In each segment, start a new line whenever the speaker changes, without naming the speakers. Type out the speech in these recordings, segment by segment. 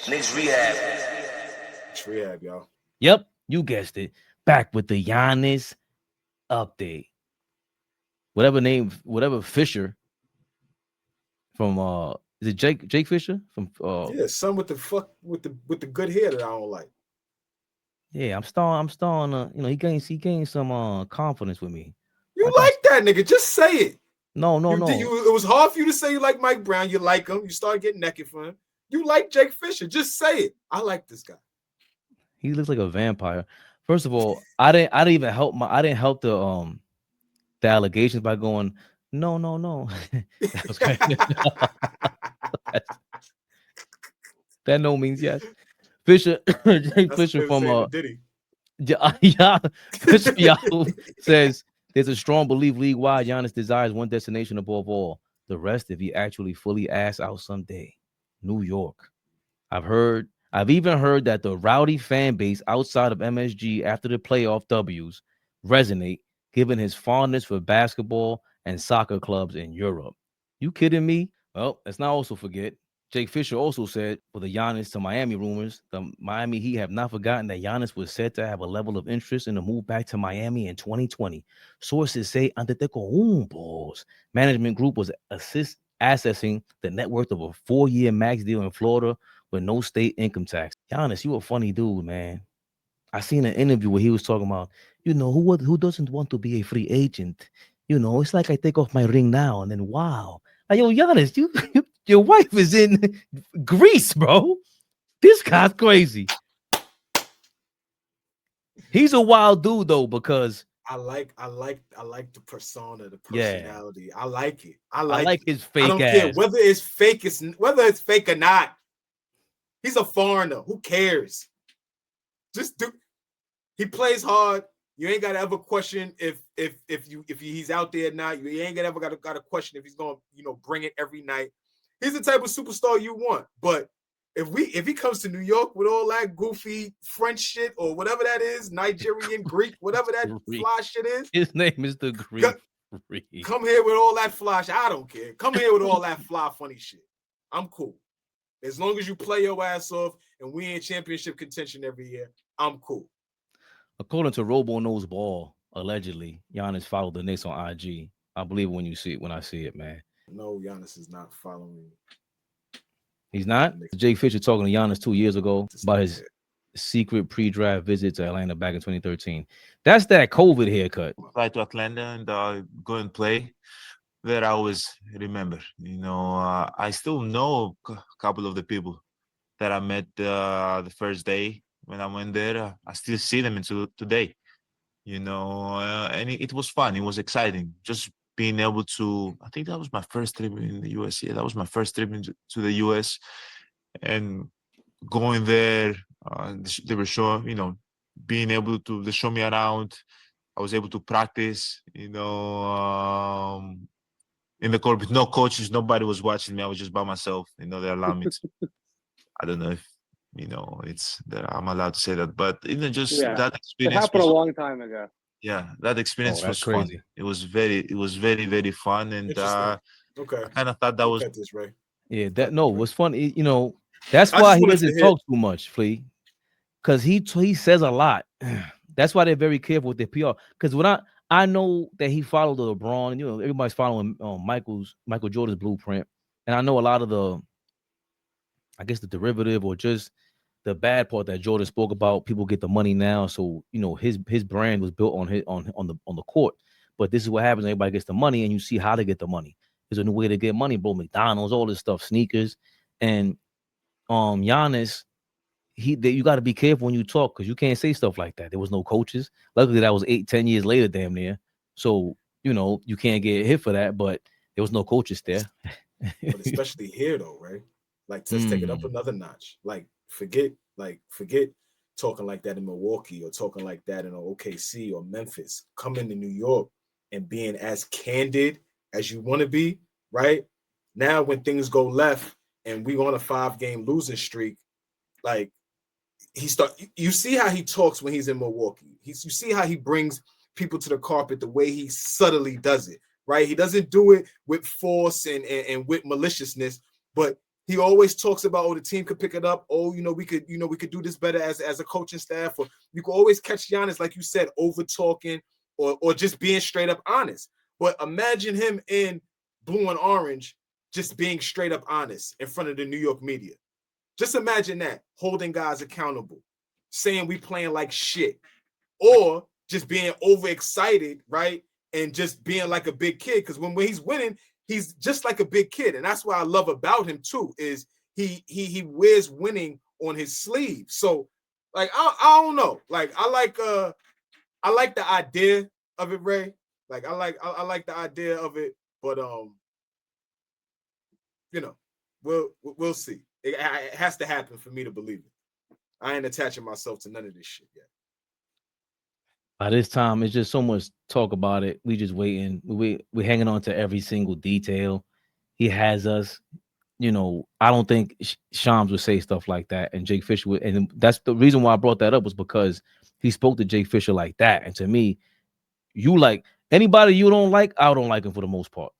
Knicks Rehab.
Knicks Rehab, y'all.
Yep, you guessed it. Back with the Giannis update. Whatever Fischer from is it Jake Fischer from
yeah, some with the good hair that I don't like.
Yeah, I'm starting he gained some confidence with me.
You like that nigga, just say it.
No.
It was hard for you to say you like Mike Brown, you like him, you started getting naked for him. You like Jake Fischer, just say it. I like this guy.
He looks like a vampire. First of all, I didn't help the allegations by going no. That was crazy. That no means yes. Fischer, Jake Fischer from
Diddy.
Yeah, Fischer Yahoo says there's a strong belief league-wide Giannis desires one destination above all. The rest, if he actually fully asks out someday, New York. I've even heard that the rowdy fan base outside of MSG after the playoff W's resonate, given his fondness for basketball and soccer clubs in Europe. You kidding me? Well, let's not also forget, Jake Fischer also said for the Giannis to Miami rumors, the Miami Heat have not forgotten that Giannis was said to have a level of interest in the move back to Miami in 2020. Sources say Antetokounmpo's management group was assessing the net worth of a 4-year max deal in Florida with no state income tax. Giannis, you a funny dude, man. I seen an interview where he was talking about, who doesn't want to be a free agent? It's like I take off my ring now and then wow. Like, yo, Giannis, your wife is in Greece, bro. This guy's crazy. He's a wild dude though, because
I like the persona, the personality. Yeah. I like it. I
like his fake ass.
I don't care whether it's fake or not. He's a foreigner. Who cares? He plays hard. You ain't gotta ever question if he's out there or not. You ain't gotta question if he's gonna bring it every night. He's the type of superstar you want. But if he comes to New York with all that goofy French shit or whatever that is, Nigerian, Greek, whatever that fly shit is,
his name is the Greek.
Come here with all that fly shit. I don't care. Come here with all that fly funny shit. I'm cool. As long as you play your ass off and we in championship contention every year, I'm cool.
According to Robo Knows Ball, allegedly, Giannis followed the Knicks on IG. I believe when I see it, man.
No, Giannis is not following.
He's not? Jake Fischer talking to Giannis 2 years ago about his secret pre-draft visit to Atlanta back in 2013. That's that COVID haircut.
Fly to Atlanta and go and play. That I always remember. I still know a couple of the people that I met the first day when I went there. I still see them until today. And it was fun. It was exciting. Just being able to. I think that was my first trip in the US. Yeah, that was my first trip to the US, and going there. They were showing, being able to. They show me around. I was able to practice. In the court with no coaches, nobody was watching me. I was just by myself. They allowed me to. I don't know if it's that I'm allowed to say that, but that experience.
It happened a long time ago.
Yeah, that experience was crazy. Fun. It was very, very fun, and
okay.
I kind of thought that was.
This, Ray.
Yeah, it was fun. That's why he doesn't talk too much, Flea, because he says a lot. That's why they're very careful with their PR. Because when I know that he followed the LeBron, and everybody's following Michael Jordan's blueprint, and I know a lot of the derivative or just the bad part that Jordan spoke about. People get the money now, so his brand was built on the court. But this is what happens: everybody gets the money, and you see how to get the money. There's a new way to get money, bro. McDonald's, all this stuff, sneakers, and Giannis. You got to be careful when you talk because you can't say stuff like that. There was no coaches. Luckily, that was 8-10 years later, damn near. So you can't get hit for that. But there was no coaches there.
But especially here, though, right? Like, let's take it up another notch. Like, forget talking like that in Milwaukee or talking like that in OKC or Memphis. Coming to New York and being as candid as you want to be, right? Now, when things go left and we on a 5-game losing streak, like. You see how he talks when he's in Milwaukee. You see how he brings people to the carpet the way he subtly does it, right? He doesn't do it with force and with maliciousness, but He always talks about, oh, the team could pick it up. Oh, we could do this better as a coaching staff. Or you could always catch Giannis, like you said, over talking or just being straight up honest. But imagine him in blue and orange, just being straight up honest in front of the New York media. Just imagine that, holding guys accountable, saying we playing like shit, or just being overexcited, right? And just being like a big kid. Because when he's winning, he's just like a big kid. And that's what I love about him too, is he wears winning on his sleeve. So like, I don't know. Like, I like the idea of it, Ray. Like, I like the idea of it, but we'll see. It has to happen for me to believe it. I ain't attaching myself to none of this shit yet.
By this time, it's just so much talk about it. We just waiting. We're hanging on to every single detail. He has us. I don't think Shams would say stuff like that, and Jake Fischer would. And that's the reason why I brought that up, was because he spoke to Jake Fischer like that. And to me, you like anybody you don't like, I don't like him for the most part.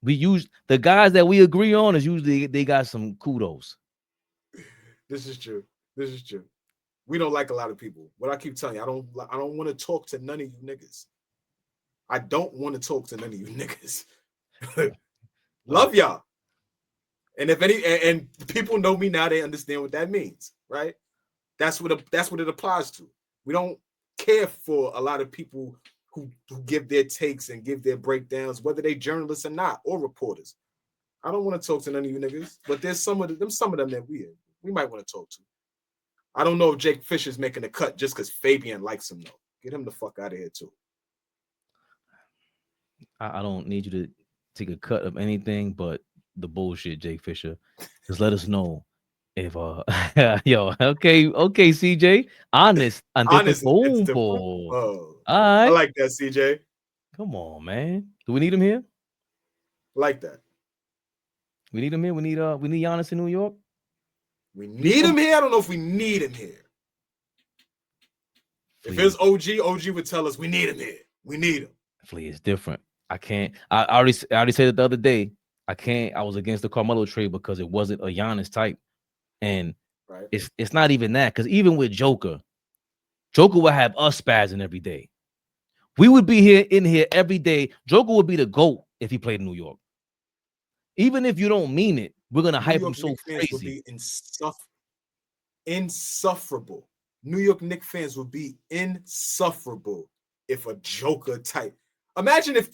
We use the guys that we agree on is usually they got some kudos.
This is true. We don't like a lot of people. What I keep telling you, I don't want to talk to none of you niggas. I don't want to talk to none of you niggas. Love y'all. And if and people know me now, they understand what that means, right? That's what it applies to. We don't care for a lot of people who give their takes and give their breakdowns, whether they journalists or not, or reporters. I don't want to talk to none of you niggas, but there's some of them that we might want to talk to. I don't know if Jake Fisher's making a cut just because Fabian likes him, though. Get him the fuck out of here, too.
I don't need you to take a cut of anything but the bullshit, Jake Fischer. Just let us know if okay, CJ. Honest.
All right. I like that, CJ.
Come on, man. Do we need him here?
Like that.
We need him here. We need Giannis in New York.
We need him here. I don't know if we need him here. If it was OG would tell us we need him here. We need him.
Flea is different. I can't. I already said it the other day. I can't. I was against the Carmelo trade because it wasn't a Giannis type, and
right.
It's not even that, because even with Joker would have us spazzing every day. We would be in here every day. Joker would be the GOAT if he played in New York. Even if you don't mean it, we're gonna hype him so crazy.
Would be insufferable. New York Knicks fans would be insufferable if a Joker type. Imagine if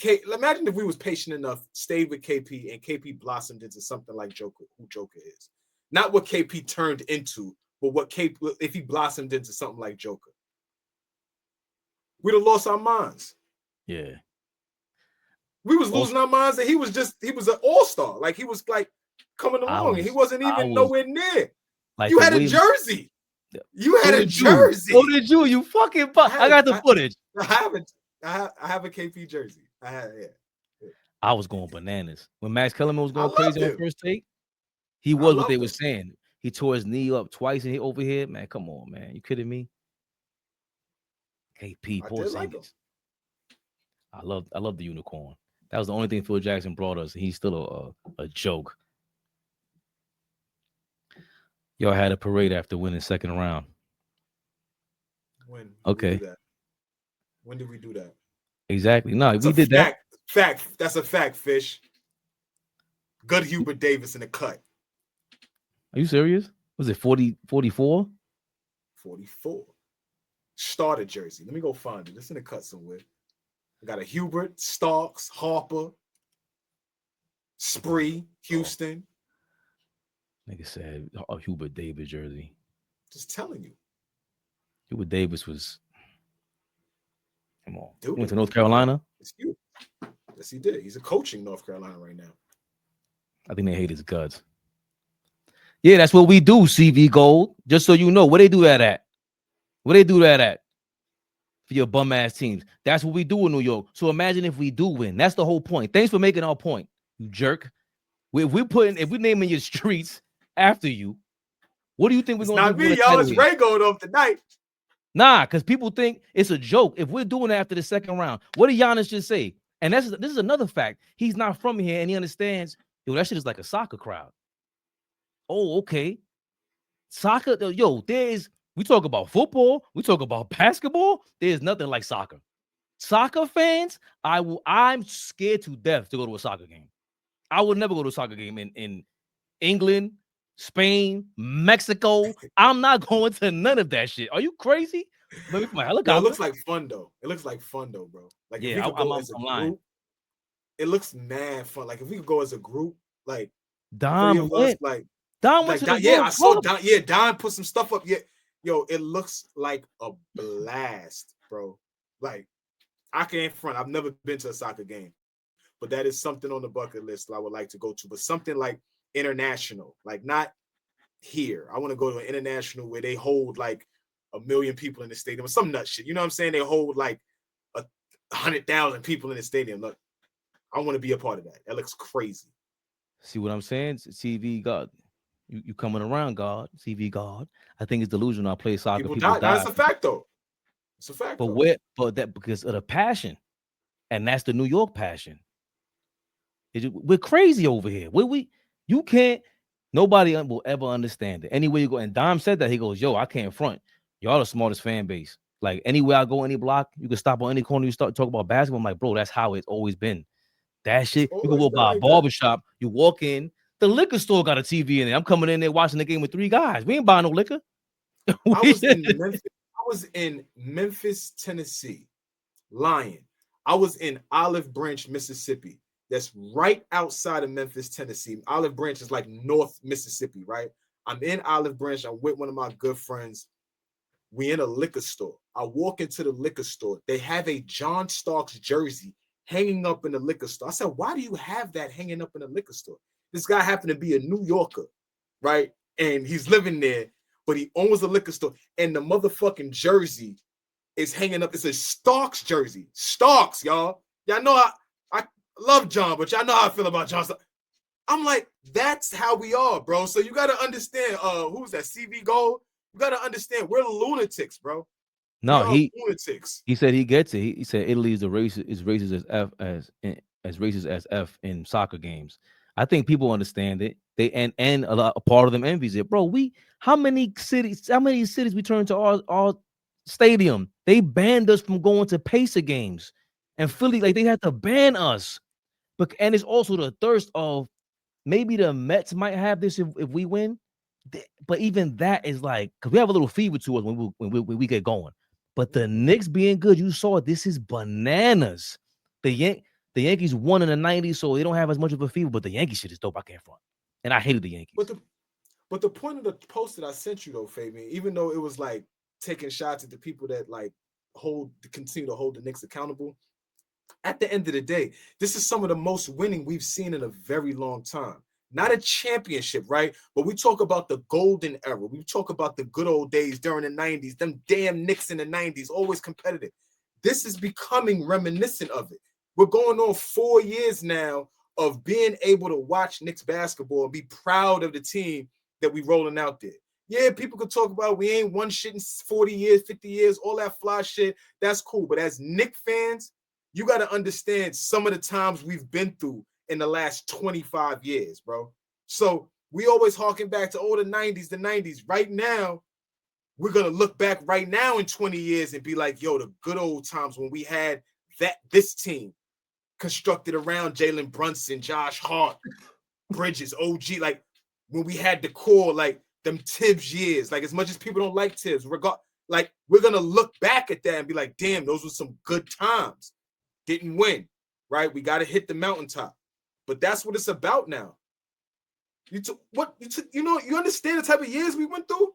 we was patient enough, stayed with KP, and KP blossomed into something like Joker, who Joker is. Not what KP turned into, but if he blossomed into something like Joker. We'd have lost our minds.
Yeah.
We was losing our minds, and he was an all-star. Like, he was like coming along, and he wasn't even nowhere near. Like, you had a jersey. You had a jersey.
What did you? You fucking I got the footage.
I have a KP jersey.
I was going bananas. When Max Kellerman was going crazy on first take, he was what they were saying. He tore his knee up twice and he over here. Man, come on, man. You kidding me? KP, poor Singers. I love the unicorn. That was the only thing Phil Jackson brought us. He's still a joke. Y'all had a parade after winning second round.
When?
Okay.
When did we do that?
Exactly. No, we did that.
Fact. That's a fact, Fish. Good Hubert Davis in the cut.
Are you serious? Was it 44?
44. Starter jersey. Let me go find it. It's in the cut somewhere. I got a Hubert, Starks, Harper, Spree, Houston.
Nigga said a Hubert Davis jersey.
Just telling you.
Hubert Davis was. Come on. Dude, went to North Carolina.
It's you. Yes, he did. He's a coaching North Carolina right now.
I think they hate his guts. Yeah, that's what we do, CV Gold. Just so you know, where they do that at? Where they do that at? For your bum ass teams. That's what we do in New York. So imagine if we do win. That's the whole point. Thanks for making our point, you jerk. If we're naming your streets after you, what do you think we're going to do?
It's not me, y'all. It's Ray going off tonight.
Nah, because people think it's a joke. If we're doing it after the second round, what did Giannis just say? And this is another fact. He's not from here, and he understands, yo, that shit is like a soccer crowd. Oh, okay. Soccer, yo, we talk about football, we talk about basketball. There's nothing like soccer. Soccer fans, I'm scared to death to go to a soccer game. I would never go to a soccer game in England, Spain, Mexico. I'm not going to none of that shit. Are you crazy? Maybe from a helicopter.
No, it looks like fun though. It looks like fun though, bro. Like if we could go as a group, it looks mad fun. Like if we could go as a group, like
Dom
3 of us, like
Dom went to the
yeah, I saw Don. Yeah, Don put some stuff up. Yeah, yo, it looks like a blast, bro. Like I can't front. I've never been to a soccer game, but that is something on the bucket list that I would like to go to. But something like international, like not here. I want to go to an international where they hold like 1 million people in the stadium or some nut shit. You know what I'm saying? They hold like 100,000 people in the stadium. Look, I want to be a part of that. That looks crazy.
See what I'm saying? CV God. You coming around, God. CV God. I think it's delusional. I play soccer. People die.
That's a fact, though. It's a fact.
But that because of the passion, and that's the New York passion. We're crazy over here. You can't. Nobody will ever understand it. Anywhere you go, and Dom said that he goes, "Yo, I can't front. Y'all the smartest fan base. Like anywhere I go, any block, you can stop on any corner. You start talk about basketball. I'm like, bro, that's how it's always been. That shit. You can walk by a barbershop. You walk in, the liquor store got a TV in there. I'm coming in there watching the game with 3 guys. We ain't buying no liquor.
I was in Memphis, Tennessee, lying. I was in Olive Branch, Mississippi. That's right outside of Memphis, Tennessee. Olive Branch is like North Mississippi, right? I'm in Olive Branch. I'm with one of my good friends. We in a liquor store. I walk into the liquor store. They have a John Starks jersey hanging up in the liquor store. I said, why do you have that hanging up in the liquor store? This guy happened to be a New Yorker, right? And he's living there, but he owns a liquor store. And the motherfucking jersey is hanging up. It's a Starks jersey. Starks, y'all. Y'all know I love John, but y'all know how I feel about John. I'm like, that's how we are, bro. So you got to understand, who's that, CV Gold? You got to understand, we're lunatics, bro.
No, he said he gets it. He said Italy is racist as racist as F in soccer games. I think people understand it. They and a part of them envies it, bro. How many cities we turn to our stadium? They banned us from going to Pacer games, and Philly, like they had to ban us. But and it's also the thirst of maybe the Mets might have this if we win. But even that is like, because we have a little fever to us when we get going. But the Knicks being good, you saw it. This is bananas. The Yankees won in the 90s, so they don't have as much of a fever. But the Yankee shit is dope. I can't front. And I hated the Yankees.
But the point of the post that I sent you, though, Fabian, even though it was like taking shots at the people that like continue to hold the Knicks accountable, at the end of the day, this is some of the most winning we've seen in a very long time. Not a championship, right? But we talk about the golden era. We talk about the good old days during the 90s, them damn Knicks in the 90s, always competitive. This is becoming reminiscent of it. We're going on 4 years now of being able to watch Knicks basketball and be proud of the team that we rolling out there. Yeah, people could talk about we ain't won shit in 40 years, 50 years, all that fly shit. That's cool. But as Knicks fans, you got to understand some of the times we've been through in the last 25 years, bro. So we always harking back to the 90s. Right now, we're going to look back right now in 20 years and be like, yo, the good old times when we had this team constructed around Jalen Brunson, Josh Hart, Bridges, OG, like when we had the core, like them Tibbs years, like as much as people don't like Tibbs, we're going to look back at that and be like, damn, those were some good times. Didn't win, right? We got to hit the mountaintop. But that's what it's about now. You understand the type of years we went through?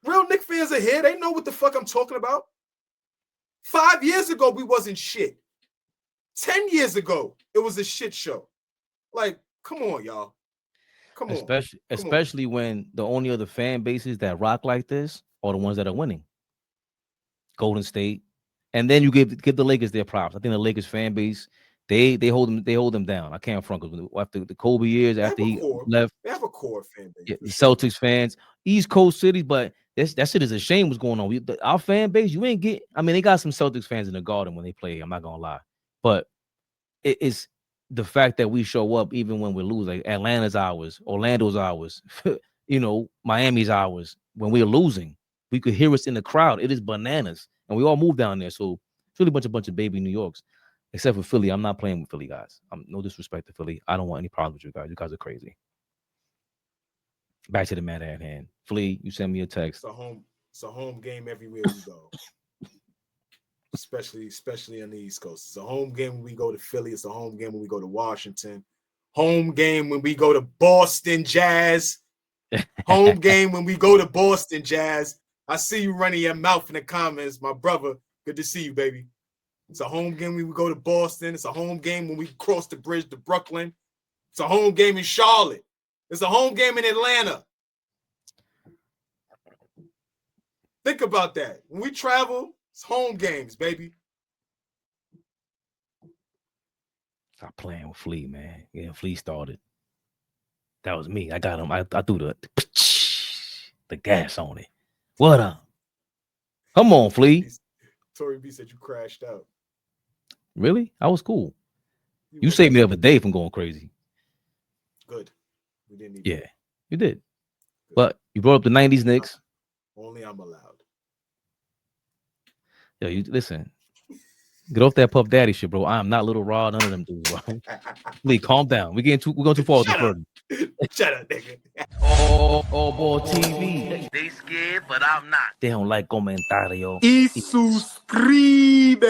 Real Knicks fans are here. They know what the fuck I'm talking about. 5 years ago, we wasn't shit. 10 years ago, it was a shit show. Like, come on, y'all. Come on.
Especially when the only other fan bases that rock like this are the ones that are winning. Golden State. And then you give the Lakers their props. I think the Lakers fan base, they hold them down. I can't front because after the Kobe years, after he left,
they have a core fan base.
Yeah, Celtics fans, East Coast cities, but that shit is a shame what's going on. Our fan base, you ain't get. I mean, they got some Celtics fans in the Garden when they play. I'm not gonna lie, but it's the fact that we show up even when we lose, like Atlanta's ours, Orlando's ours, you know, Miami's ours. When we're losing, we could hear us in the crowd. It is bananas, and we all move down there. So it's really a bunch of baby New Yorks, except for Philly. I'm not playing with Philly guys. No disrespect to Philly. I don't want any problems with you guys. You guys are crazy. Back to the matter at hand. Flea, you send me a text.
It's a home game everywhere we go. Especially on the East Coast. It's a home game when we go to Philly. It's a home game when we go to Washington. Home game when we go to Boston Jazz. Home game when we go to Boston Jazz. I see you running your mouth in the comments, my brother. Good to see you, baby. It's a home game when we go to Boston. It's a home game when we cross the bridge to Brooklyn. It's a home game in Charlotte. It's a home game in Atlanta. Think about that. When we travel, it's home games, baby.
Stop playing with Flea, man. Yeah, Flea started. That was me. I got him. I threw the gas on it. What up? Come on, Flea.
Tory B said you crashed out.
Really? I was cool. You saved me the other day from going crazy.
Good. We didn't need
Yeah, you did. Good. But you brought up the 90s Knicks.
Only I'm allowed.
Yo, you listen. Get off that Puff Daddy shit, bro. I'm not Little Rod, none of them dudes, bro. Please calm down. We're going too far.
Shut up, nigga.
AllBall TV. They scared, but I'm not. They don't like comentario.
Y suscribe.